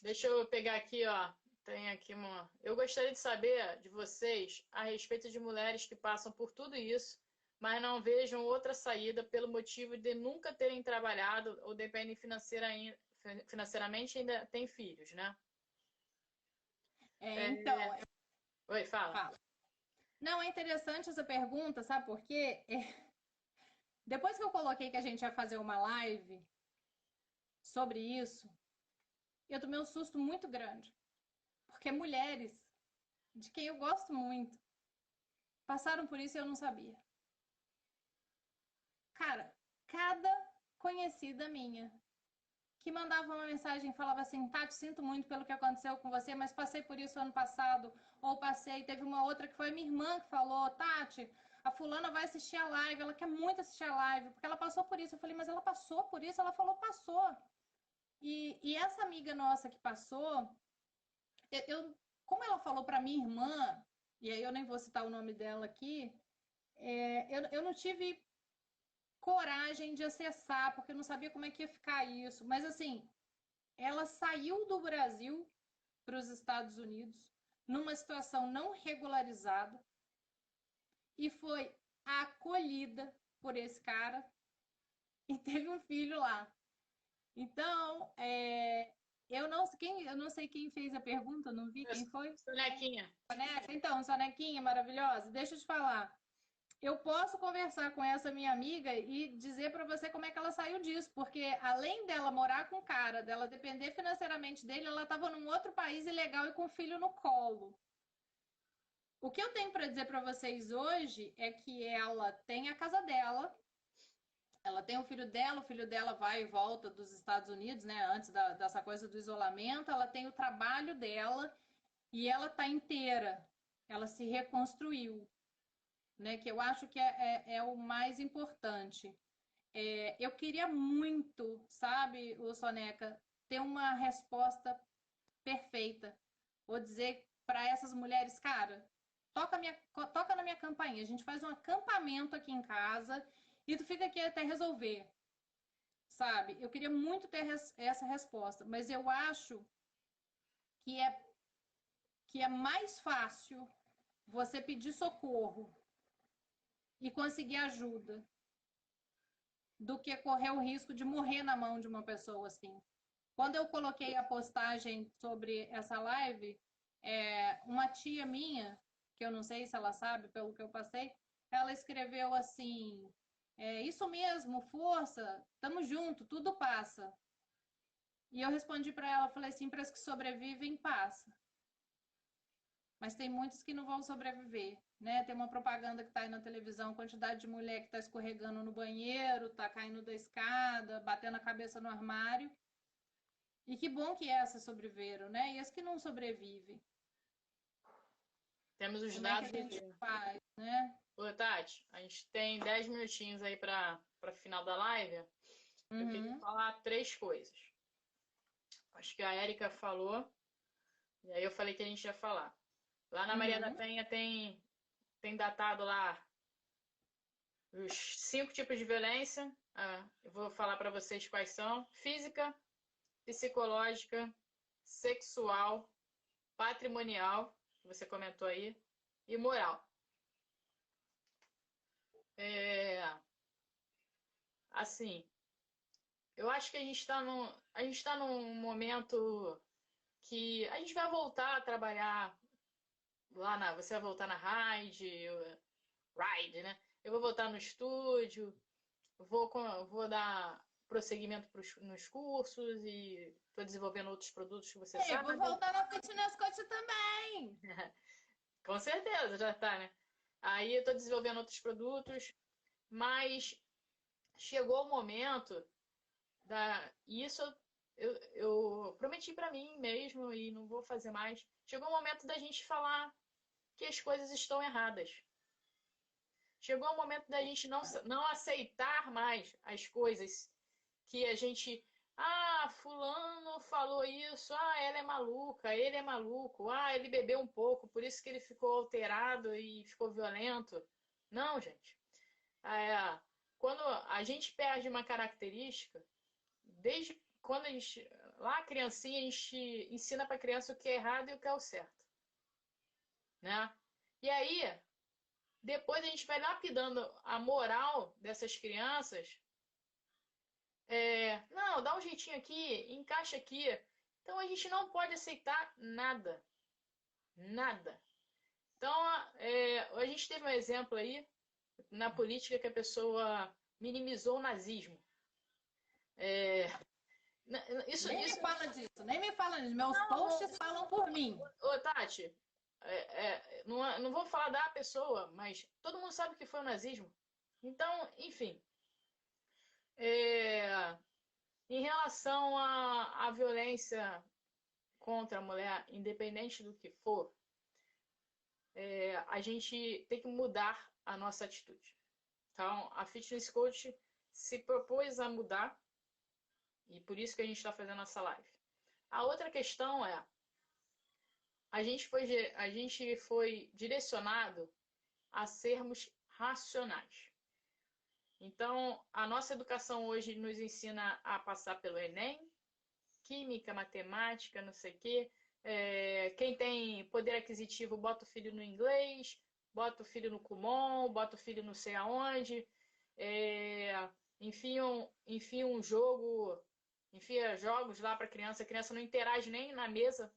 Deixa eu pegar aqui, ó. Tem aqui uma. Eu gostaria de saber de vocês a respeito de mulheres que passam por tudo isso, mas não vejam outra saída pelo motivo de nunca terem trabalhado ou dependem financeiramente e ainda têm filhos, né? Então, Oi, fala. Não, é interessante essa pergunta, sabe por quê? Depois que eu coloquei que a gente ia fazer uma live sobre isso, eu tomei um susto muito grande. Porque mulheres, de quem eu gosto muito, passaram por isso e eu não sabia. Cara, cada conhecida minha que mandava uma mensagem e falava assim, Tati, sinto muito pelo que aconteceu com você, mas passei por isso ano passado, ou passei, teve uma outra que foi minha irmã que falou, Tati, a fulana vai assistir a live, ela quer muito assistir a live, porque ela passou por isso. Eu falei, mas ela passou por isso? Ela falou, passou. E essa amiga nossa que passou, como ela falou para minha irmã, e aí eu nem vou citar o nome dela aqui, eu não tive coragem de acessar, porque eu não sabia como é que ia ficar isso. Mas, assim, ela saiu do Brasil para os Estados Unidos numa situação não regularizada e foi acolhida por esse cara e teve um filho lá. Então, eu não sei quem fez a pergunta, não vi quem foi. Sonequinha. Soneca, então, Sonequinha maravilhosa, deixa eu te falar. Eu posso conversar com essa minha amiga e dizer para você como é que ela saiu disso, porque além dela morar com o cara, dela depender financeiramente dele, ela estava num outro país ilegal e com o filho no colo. O que eu tenho para dizer para vocês hoje é que ela tem a casa dela, ela tem o filho dela vai e volta dos Estados Unidos, né? Antes dessa coisa do isolamento, ela tem o trabalho dela e ela está inteira. Ela se reconstruiu, né? Que eu acho que é o mais importante. Eu queria muito, sabe, o Soneca, ter uma resposta perfeita. Vou dizer para essas mulheres, cara, toca na minha campainha. A gente faz um acampamento aqui em casa e tu fica aqui até resolver, sabe? Eu queria muito ter essa resposta, mas eu acho que que é mais fácil você pedir socorro e conseguir ajuda do que correr o risco de morrer na mão de uma pessoa assim. Quando eu coloquei a postagem sobre essa live, uma tia minha, que eu não sei se ela sabe pelo que eu passei, ela escreveu assim: isso mesmo, força, tamo junto, tudo passa. E eu respondi para ela, falei assim, para as que sobrevivem, passa. Mas tem muitos que não vão sobreviver, né? Tem uma propaganda que está aí na televisão, quantidade de mulher que está escorregando no banheiro, está caindo da escada, batendo a cabeça no armário. E que bom que essas sobreviveram, né? E as que não sobrevivem. Temos os Como dados. é que a gente faz, né? Ô, Tati, a gente tem 10 minutinhos aí para final da live. Eu queria falar 3 coisas. Acho que a Érica falou, e aí eu falei que a gente ia falar. Lá na Maria da Penha tem datado lá os 5 tipos de violência. Eu vou falar para vocês quais são: física, psicológica, sexual, patrimonial, que você comentou aí, e moral. Assim, eu acho que a gente tá num momento que a gente vai voltar a trabalhar você vai voltar na Ride, né? Eu vou voltar no estúdio, vou dar prosseguimento nos cursos e estou desenvolvendo outros produtos que você sabe. Vou voltar na Fitness Coach também. Com certeza, já tá, né? Aí eu estou desenvolvendo outros produtos, mas chegou o momento isso eu prometi para mim mesmo e não vou fazer mais. Chegou o momento da gente falar que as coisas estão erradas. Chegou o momento da gente não aceitar mais as coisas que a gente. Fulano falou isso. Ela é maluca, ele é maluco. Ele bebeu um pouco, por isso que ele ficou alterado e ficou violento. Não, gente. Quando a gente perde uma característica, desde quando a gente. Lá, criancinha, a gente ensina para a criança o que é errado e o que é o certo. Né? E aí, depois a gente vai lapidando a moral dessas crianças. Não, dá um jeitinho aqui, encaixa aqui. Então a gente não pode aceitar nada. Nada. Então a gente teve um exemplo aí na política que a pessoa minimizou o nazismo. Nem me fala disso, nem me fala disso. Meus posts falam por mim. Ô, Tati, não vou falar da pessoa, mas todo mundo sabe o que foi o nazismo. Então, enfim. Em relação à violência contra a mulher, independente do que for, a gente tem que mudar a nossa atitude. Então, a Fitness Coach se propôs a mudar e por isso que a gente está fazendo essa live. A outra questão é, a gente foi direcionado a sermos racionais. Então, a nossa educação hoje nos ensina a passar pelo Enem, química, matemática, não sei o quê. Quem tem poder aquisitivo bota o filho no inglês, bota o filho no Kumon, bota o filho não sei aonde, enfia um jogo, enfia jogos lá para a criança não interage nem na mesa.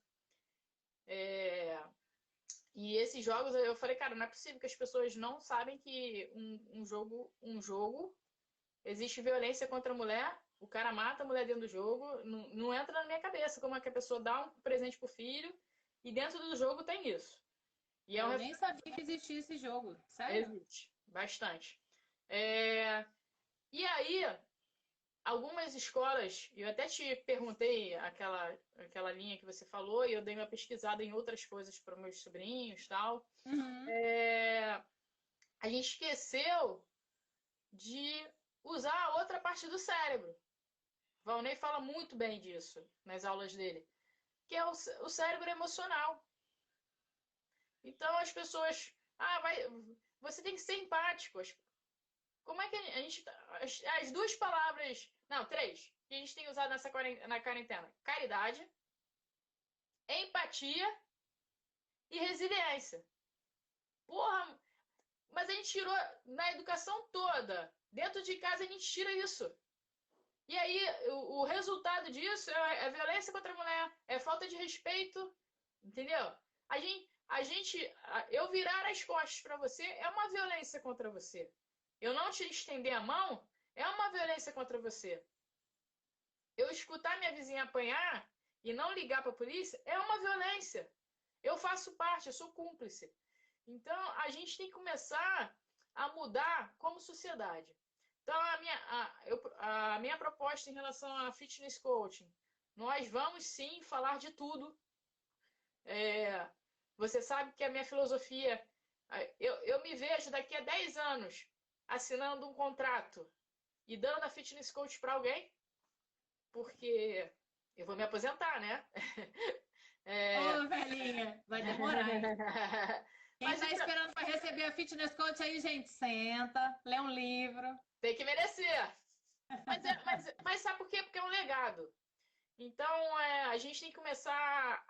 E esses jogos, eu falei, cara, não é possível que as pessoas não sabem que um jogo existe violência contra a mulher, o cara mata a mulher dentro do jogo, não entra na minha cabeça como é que a pessoa dá um presente pro filho e dentro do jogo tem isso. E Eu nem sabia que existia esse jogo, sério? Existe, bastante. E aí, algumas escolas, eu até te perguntei aquela linha que você falou, e eu dei uma pesquisada em outras coisas para meus sobrinhos e tal. Uhum. A gente esqueceu de usar a outra parte do cérebro. Valnei fala muito bem disso nas aulas dele, que é o cérebro emocional. Então as pessoas, você tem que ser empático. Como é que a gente, as duas palavras, não, três, que a gente tem usado na quarentena: caridade, empatia e resiliência. Porra, mas a gente tirou na educação toda. Dentro de casa a gente tira isso. E aí, o resultado disso é violência contra a mulher, é falta de respeito, entendeu? Eu virar as costas para você é uma violência contra você. Eu não te estender a mão é uma violência contra você. Eu escutar minha vizinha apanhar e não ligar para a polícia é uma violência. Eu faço parte, eu sou cúmplice. Então, a gente tem que começar a mudar como sociedade. Então, a minha proposta em relação a fitness coaching, nós vamos sim falar de tudo. Você sabe que a minha filosofia, eu me vejo daqui a 10 anos assinando um contrato e dando a fitness coach para alguém, porque eu vou me aposentar, né? Ô, velhinha, vai demorar, hein? Quem Mas tá esperando para receber a fitness coach aí, gente, senta, lê um livro. tem que merecer. Mas sabe por quê? Porque é um legado. Então, a gente tem que começar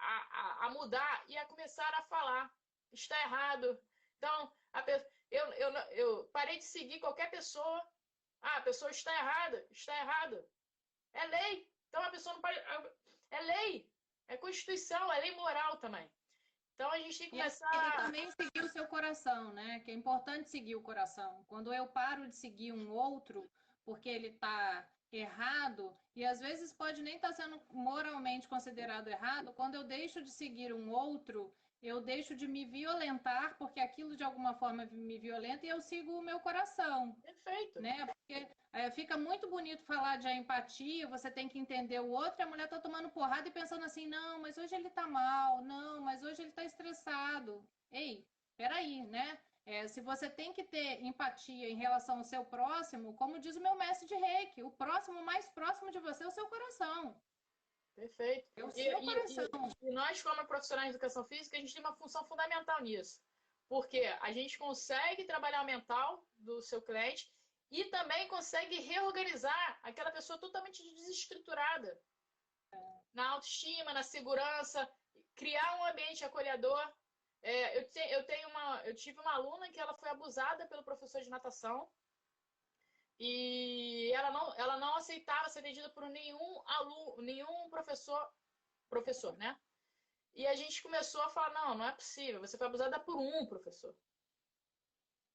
a mudar e a começar a falar. Está errado. Então, eu parei de seguir qualquer pessoa. Ah, a pessoa está errada. Está errado. É lei. Então, a pessoa não pode... É lei. É Constituição. É lei moral também. Então, a gente tem que começar... E também seguir o seu coração, né? Que é importante seguir o coração. Quando eu paro de seguir um outro porque ele está errado, e às vezes pode nem estar sendo moralmente considerado errado, quando eu deixo de seguir um outro, eu deixo de me violentar, porque aquilo de alguma forma me violenta, e eu sigo o meu coração. Perfeito. Né? Porque fica muito bonito falar de empatia, você tem que entender o outro, e a mulher tá tomando porrada e pensando assim, não, mas hoje ele tá mal, não, mas hoje ele tá estressado. Ei, peraí, né? Se você tem que ter empatia em relação ao seu próximo, como diz o meu mestre de Reiki, o próximo mais próximo de você é o seu coração. Perfeito. É o seu coração. E nós, como profissionais de educação física, a gente tem uma função fundamental nisso. Porque a gente consegue trabalhar o mental do seu cliente e também consegue reorganizar aquela pessoa totalmente desestruturada na autoestima, na segurança, criar um ambiente acolhedor. Eu tive uma aluna que ela foi abusada pelo professor de natação e ela não aceitava ser atendida por nenhum aluno, nenhum professor, né? E a gente começou a falar, não é possível, você foi abusada por um professor.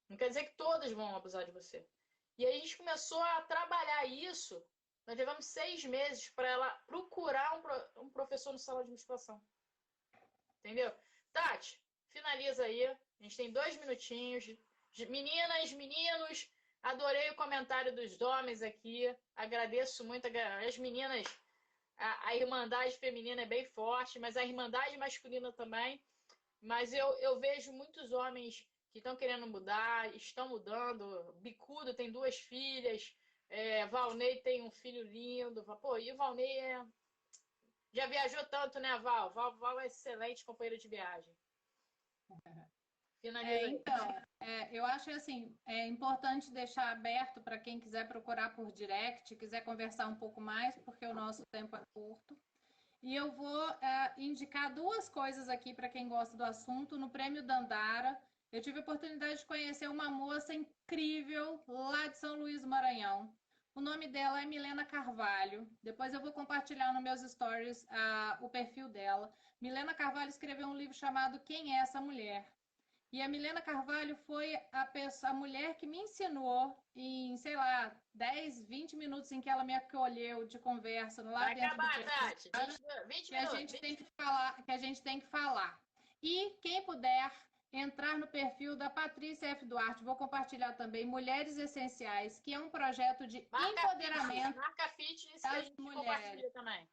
Não quer dizer que todas vão abusar de você. E aí a gente começou a trabalhar isso. Nós levamos 6 meses para ela procurar um professor no salão de musculação. Entendeu? Tati, finaliza aí. A gente tem 2 minutinhos. Meninas, meninos, adorei o comentário dos homens aqui. Agradeço muito as meninas. A irmandade feminina é bem forte, mas a irmandade masculina também. Mas eu vejo muitos homens que estão querendo mudar, estão mudando. Bicudo tem 2 filhas. Valnei tem um filho lindo. Pô, e o Valnei já viajou tanto, né, Val? Val é excelente companheiro de viagem. Finaliza aí. Então, eu acho assim, é importante deixar aberto para quem quiser procurar por direct, quiser conversar um pouco mais, porque o nosso tempo é curto. E eu vou indicar duas coisas aqui para quem gosta do assunto. No Prêmio Dandara, eu tive a oportunidade de conhecer uma moça incrível lá de São Luís do Maranhão. O nome dela é Milena Carvalho. Depois eu vou compartilhar nos meus stories o perfil dela. Milena Carvalho escreveu um livro chamado Quem é essa mulher? E a Milena Carvalho foi a mulher que me ensinou em, sei lá, 10, 20 minutos em que ela me acolheu de conversa lá Vai dentro do acabar, perfil Tati. dela, 20 que a minutos. gente tem que falar, que a gente tem que falar. E quem puder entrar no perfil da Patrícia F. Duarte, vou compartilhar também Mulheres Essenciais, que é um projeto de empoderamento Marca fitness que a das gente mulheres. compartilha também.